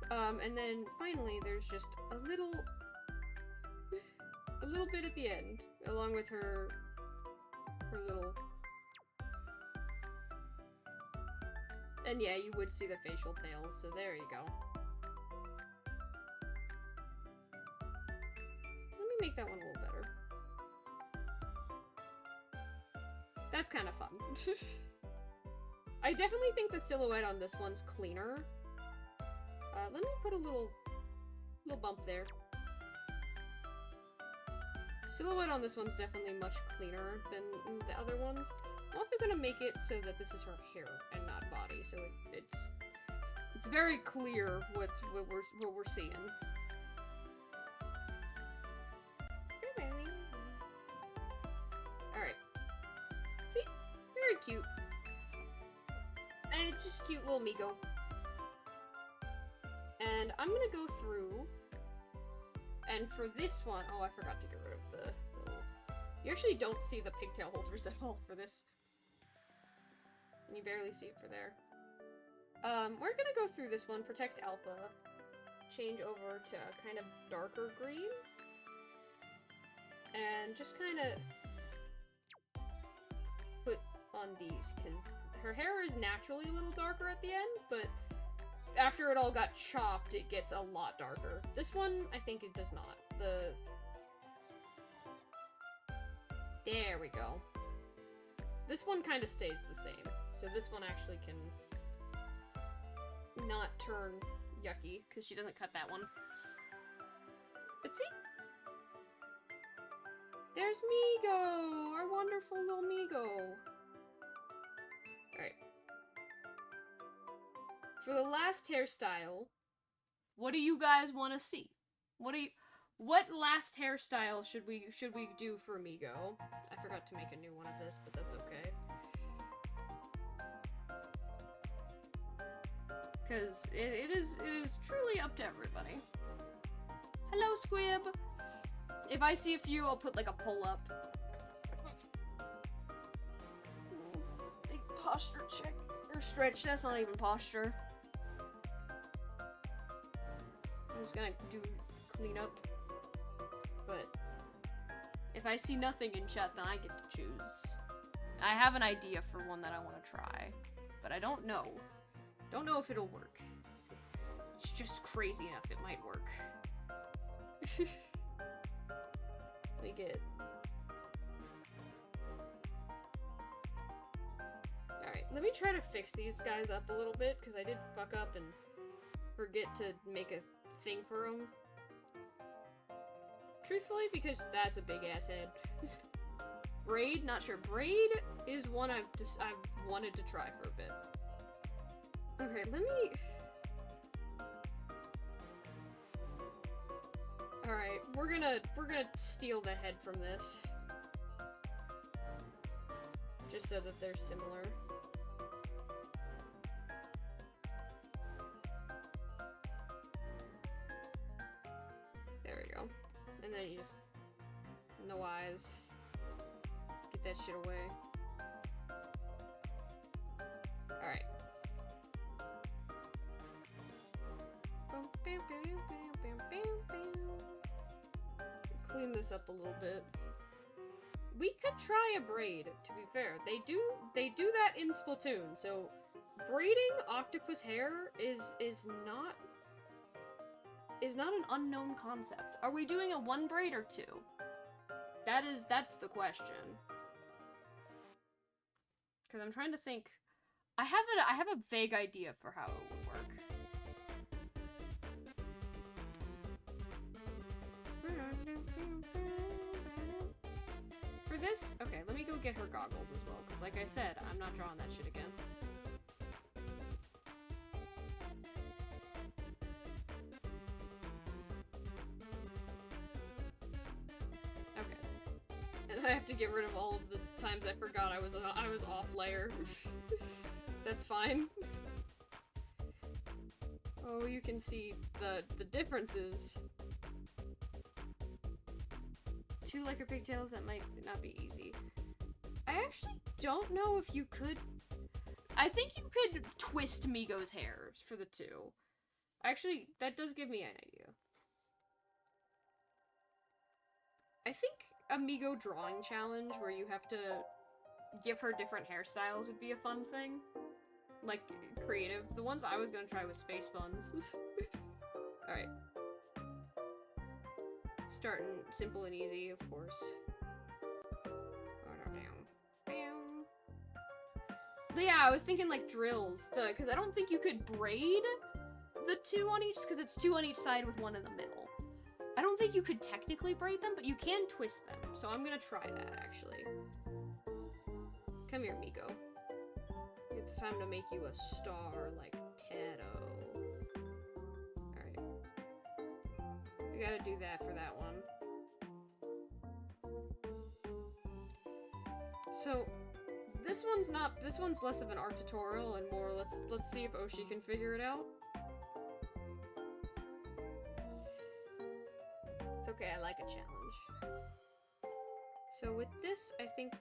And then, finally, there's just a little bit at the end, along with her little... and yeah, you would see the facial tails, so there you go. Let me make that one a little better. That's kind of fun. I definitely think the silhouette on this one's cleaner. Let me put a little bump there. Silhouette on this one's definitely much cleaner than the other ones. I'm also gonna make it so that this is her hair and not body, so it's very clear what we're seeing. All right. See, very cute, and it's just cute little Mi-Go. And I'm gonna go through, and for this one, oh, I forgot to get rid of the little... You actually don't see the pigtail holders at all for this. And you barely see it for there. We're gonna go through this one, Protect Alpha, change over to a kind of darker green, and just kind of put on these, because her hair is naturally a little darker at the ends, but after it all got chopped, it gets a lot darker. This one, I think it does not. There we go. This one kind of stays the same. So this one actually can not turn yucky, because she doesn't cut that one. But see? There's Mi-Go! Our wonderful little Mi-Go! Alright. For the last hairstyle, what do you guys want to see? What last hairstyle should we do for Mi-Go? I forgot to make a new one of this, but that's okay. Because it is truly up to everybody. Hello, Squib! If I see a few, I'll put like a pull up. Big posture check. Or stretch, that's not even posture. I'm just gonna do cleanup. But if I see nothing in chat, then I get to choose. I have an idea for one that I want to try, but I don't know. Don't know if it'll work. It's just crazy enough it might work. Let me get... Alright, let me try to fix these guys up a little bit, because I did fuck up and forget to make a thing for them. Truthfully, because that's a big-ass head. Braid? Not sure. Braid is one I've wanted to try for a bit. Okay, let me... Alright, we're gonna steal the head from this. Just so that they're similar. There we go. And then you just... no eyes. Get that shit away. Alright. Clean this up a little bit. We could try a braid, to be fair. They do that in Splatoon, so braiding octopus hair is not an unknown concept. Are we doing a one braid or two? That's the question. Because I'm trying to think. I have a vague idea for how it would work. For this, okay, let me go get her goggles as well, because like I said, I'm not drawing that shit again. Okay. And I have to get rid of all of the times I forgot I was off layer. That's fine. Oh, you can see the differences. 2 liquor pigtails, that might not be easy. I actually don't know if you could... I think you could twist Mi-Go's hair for the 2. Actually, that does give me an idea. I think a Mi-Go drawing challenge where you have to give her different hairstyles would be a fun thing. Like, creative. The ones I was gonna try was space buns. Alright. Starting simple and easy, of course. But yeah, I was thinking like drills, because I don't think you could braid the 2 on each, because it's 2 on each side with 1 in the middle. I don't think you could technically braid them, but you can twist them, so I'm gonna try that, actually. Come here, Mi-Go. It's time to make you a star like Tato. Alright. We gotta do that for that one. So, this one's less of an art tutorial and more, let's see if Oshi can figure it out. It's okay, I like a challenge. So with this, I think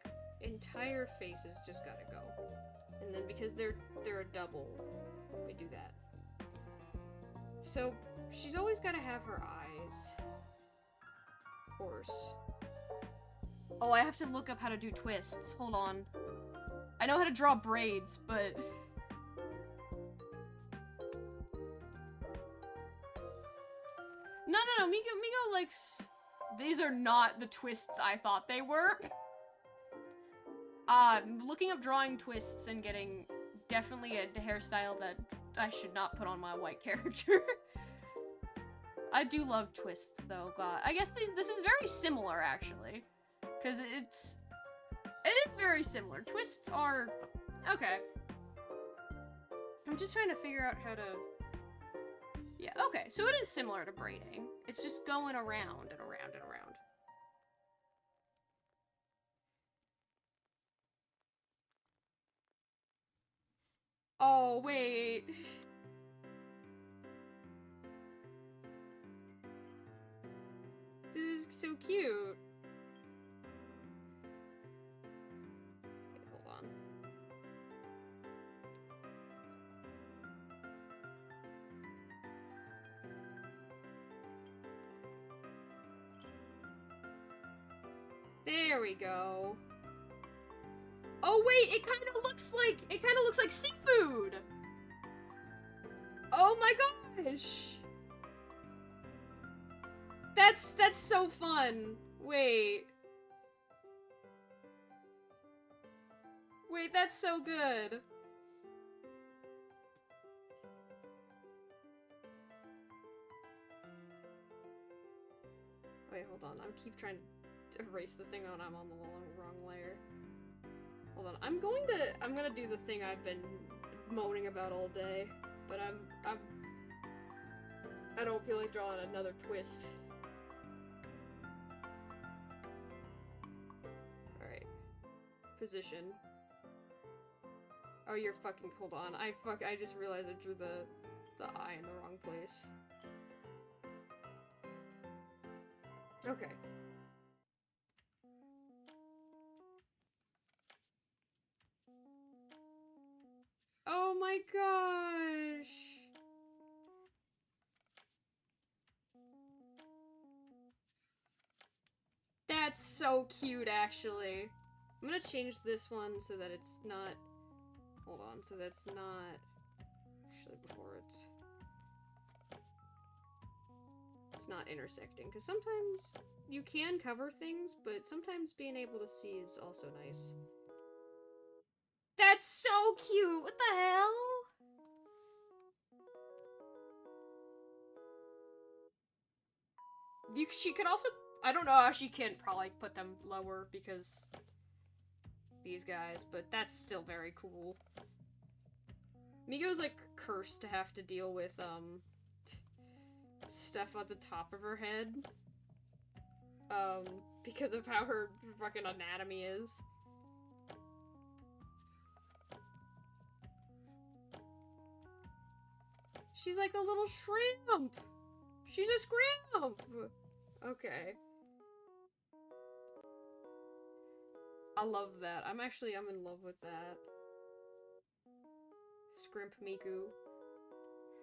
entire faces just gotta go. And then because they're a double, we do that. So, she's always gotta have her eyes. Of course. Oh, I have to look up how to do twists. Hold on. I know how to draw braids, but... No, Mi-Go likes... These are not the twists I thought they were. Looking up drawing twists and getting definitely a hairstyle that I should not put on my white character. I do love twists, though, God. I guess this is very similar, actually. Because it is very similar. Twists are... Okay. I'm just trying to figure out how to... Yeah, okay. So it is similar to braiding. It's just going around and around and around. Oh, wait. This is so cute. Okay, hold on. There we go. Oh wait, it kind of looks like seafood. Oh my gosh. That's so fun. Wait, that's so good. Wait, hold on. I keep trying to erase the thing when I'm on the wrong layer. Hold on. I'm gonna do the thing I've been moaning about all day, but I don't feel like drawing another twist. Alright. Position. Oh, you're fucking- hold on. I just realized I drew the eye in the wrong place. Okay. Oh my gosh! That's so cute, actually. I'm gonna change this one so that it's not... Hold on, so that's not... Actually, before it's not intersecting, because sometimes you can cover things, but sometimes being able to see is also nice. That's so cute! What the hell? She could also... I don't know how she can probably put them lower because these guys, but that's still very cool. Mi-Go's like cursed to have to deal with stuff at the top of her head. because of how her fucking anatomy is. She's like a little shrimp! She's a scrimp! Okay. I love that. I'm in love with that. Scrimp Miku.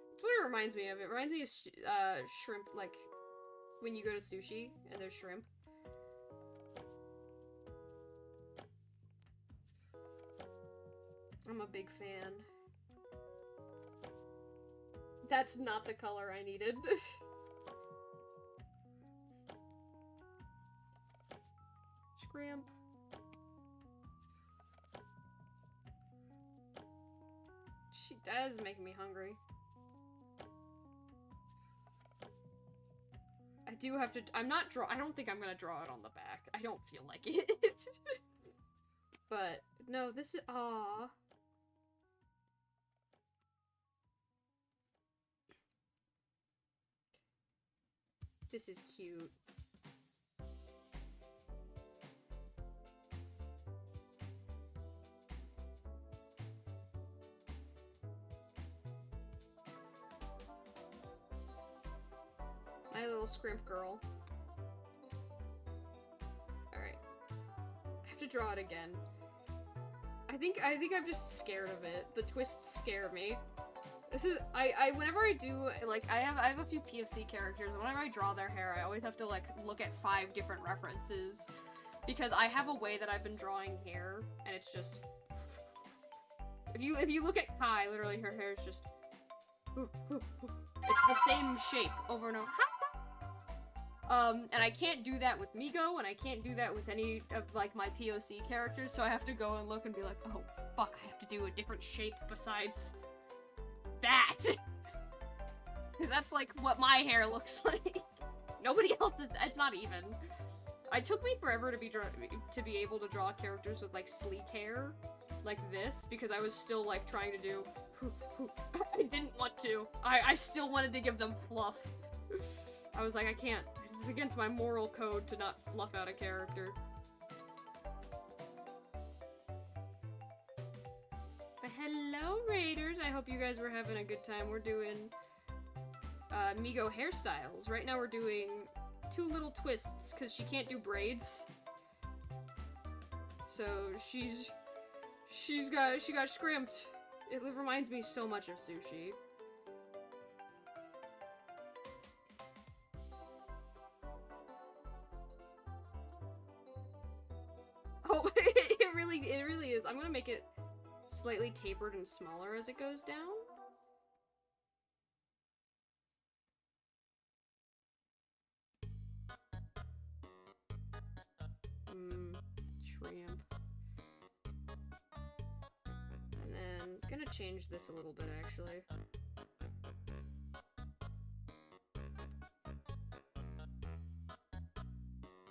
That's what it reminds me of. It reminds me of shrimp, like, when you go to sushi and there's shrimp. I'm a big fan. That's not the color I needed. Scrimp. She does make me hungry. I do have to- I don't think I'm gonna draw it on the back. I don't feel like it. But, no, this is- aww. This is cute. My little scrimp girl. Alright. I have to draw it again. I think I'm just scared of it. The twists scare me. This is- whenever I do, like, I have a few PFC characters, and whenever I draw their hair, I always have to, like, look at 5 different references. Because I have a way that I've been drawing hair, and it's just... If you look at Kai, literally her hair is just... It's the same shape over and over. And I can't do that with Mi-Go, and I can't do that with any of, like, my POC characters, so I have to go and look and be like, oh, fuck, I have to do a different shape besides that! That's, like, what my hair looks like. Nobody else is- it's not even. It took me forever to be able to draw characters with, like, sleek hair, like this, because I was still, like, trying to do- I didn't want to. I still wanted to give them fluff. I was like, I can't. It's against my moral code to not fluff out a character. But hello, Raiders! I hope you guys were having a good time. We're doing Mi-Go hairstyles. Right now we're doing 2 little twists, because she can't do braids. So she got scrimped. It reminds me so much of sushi. Oh, it really is. I'm gonna make it slightly tapered and smaller as it goes down. Shrimp. And then, gonna change this a little bit, actually.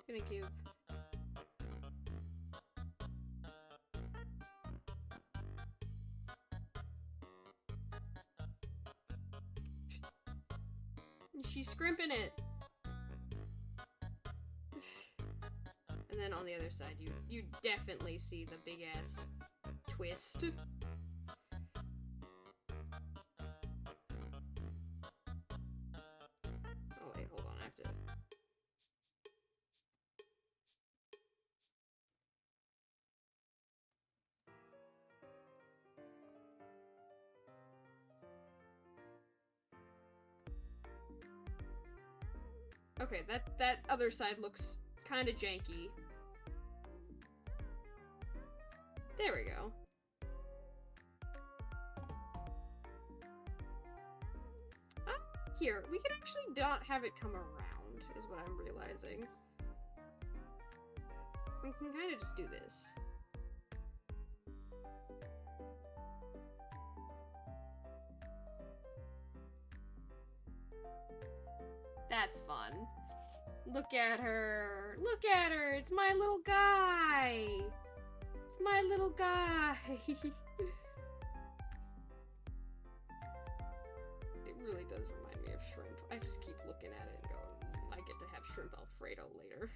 Gonna give... She's scrimping it! And then on the other side, you definitely see the big-ass twist. Oh wait, hold on, I have to... Okay, that other side looks kinda janky. There we go. Here, we could actually not have it come around, is what I'm realizing. We can kinda just do this. That's fun. Look at her! Look at her! It's my little guy! It's my little guy! It really does remind me of shrimp. I just keep looking at it and going, I get to have shrimp Alfredo later.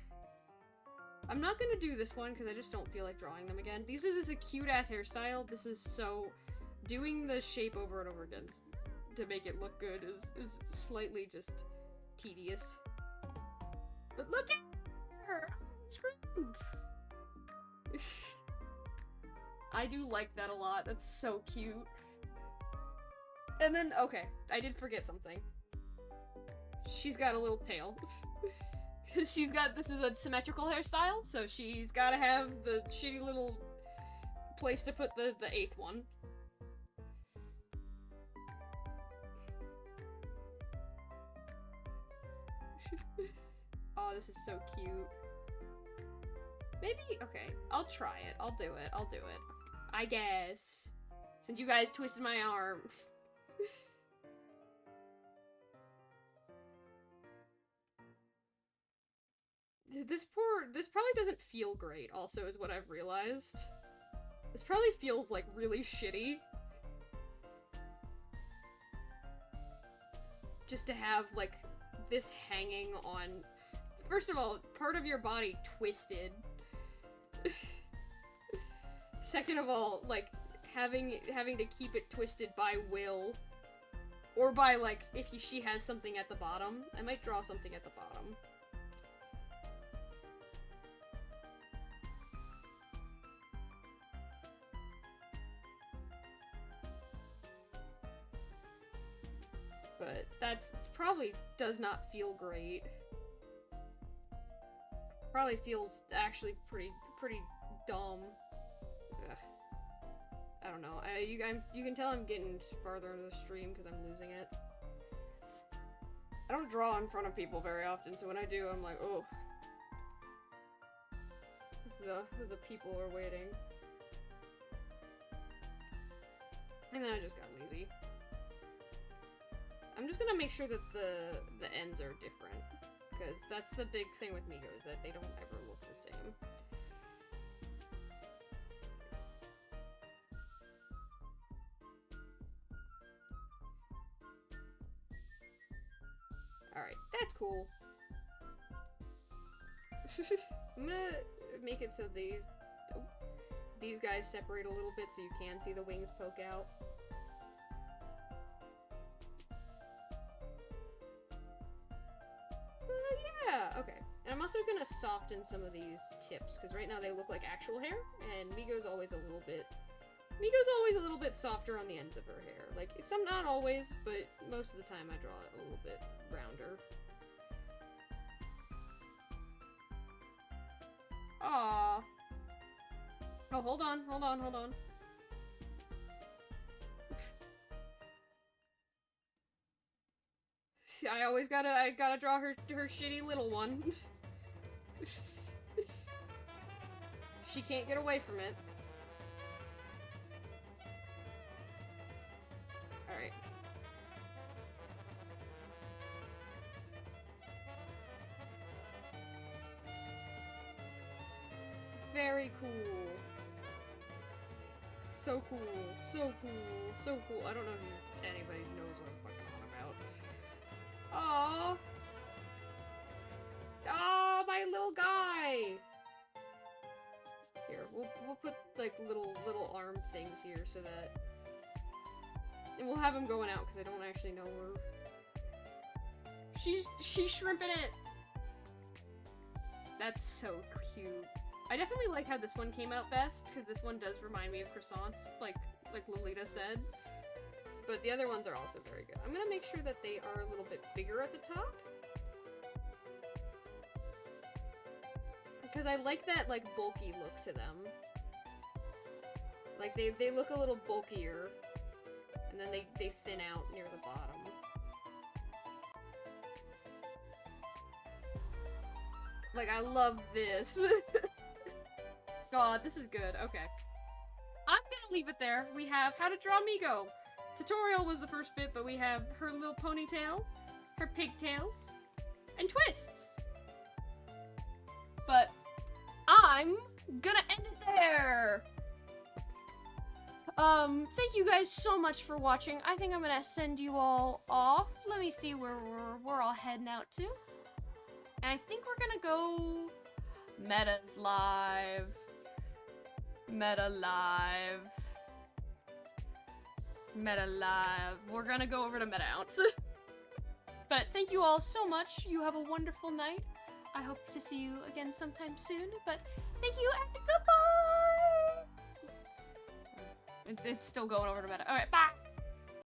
I'm not gonna do this one because I just don't feel like drawing them again. This is a cute-ass hairstyle. This is so... Doing the shape over and over again to make it look good is slightly just tedious. But look at her! Scream! I do like that a lot. That's so cute. And then, okay, I did forget something. She's got a little tail. She's got, this is a symmetrical hairstyle, so she's gotta have the shitty little place to put the eighth one. Oh, this is so cute. Maybe, okay, I'll try it. I'll do it. I'll do it. I guess. Since you guys twisted my arm. This probably doesn't feel great, also, is what I've realized. This probably feels, like, really shitty. Just to have, like, this hanging on... First of all, part of your body twisted. Second of all, like, having to keep it twisted by will. Or by, like, if she has something at the bottom. I might draw something at the bottom. But that's probably does not feel great. Probably feels actually pretty dumb. Ugh. I don't know. You can tell I'm getting farther into the stream because I'm losing it. I don't draw in front of people very often, so when I do, I'm like, oh. The people are waiting. And then I just got lazy. I'm just gonna make sure that the ends are different. Because that's the big thing with Mi-Go, is that they don't ever look the same. Alright, that's cool. I'm gonna make it so these guys separate a little bit so you can see the wings poke out. Yeah, okay. And I'm also gonna soften some of these tips, because right now they look like actual hair, and Mi-Go's always a little bit softer on the ends of her hair. Like, it's not always, but most of the time I draw it a little bit rounder. Aww. Oh, hold on. I gotta draw her shitty little one. She can't get away from it. Alright. Very cool. So cool. So cool. So cool. I don't know if anybody knows what I'm fucking on about. Aww. Ah, my little guy. Here, we'll put like little arm things here so that, and we'll have him going out because I don't actually know where. She's shrimping it. That's so cute. I definitely like how this one came out best because this one does remind me of croissants, like Lolita said. But the other ones are also very good. I'm gonna make sure that they are a little bit bigger at the top. Because I like that, like, bulky look to them. Like, they look a little bulkier. And then they thin out near the bottom. Like, I love this. God, this is good. Okay. I'm gonna leave it there. We have How to Draw Mi-Go. Tutorial was the first bit, but we have her little ponytail, her pigtails, and twists. But I'm gonna end it there. Thank you guys so much for watching. I think I'm gonna send you all off. Let me see where we're all heading out to. And I think we're gonna go Meta's live. Meta live. Meta live. We're gonna go over to Meta Ounce. But thank you all so much. You have a wonderful night. I hope to see you again sometime soon. But thank you and goodbye. It's still going over to Meta. All right, bye.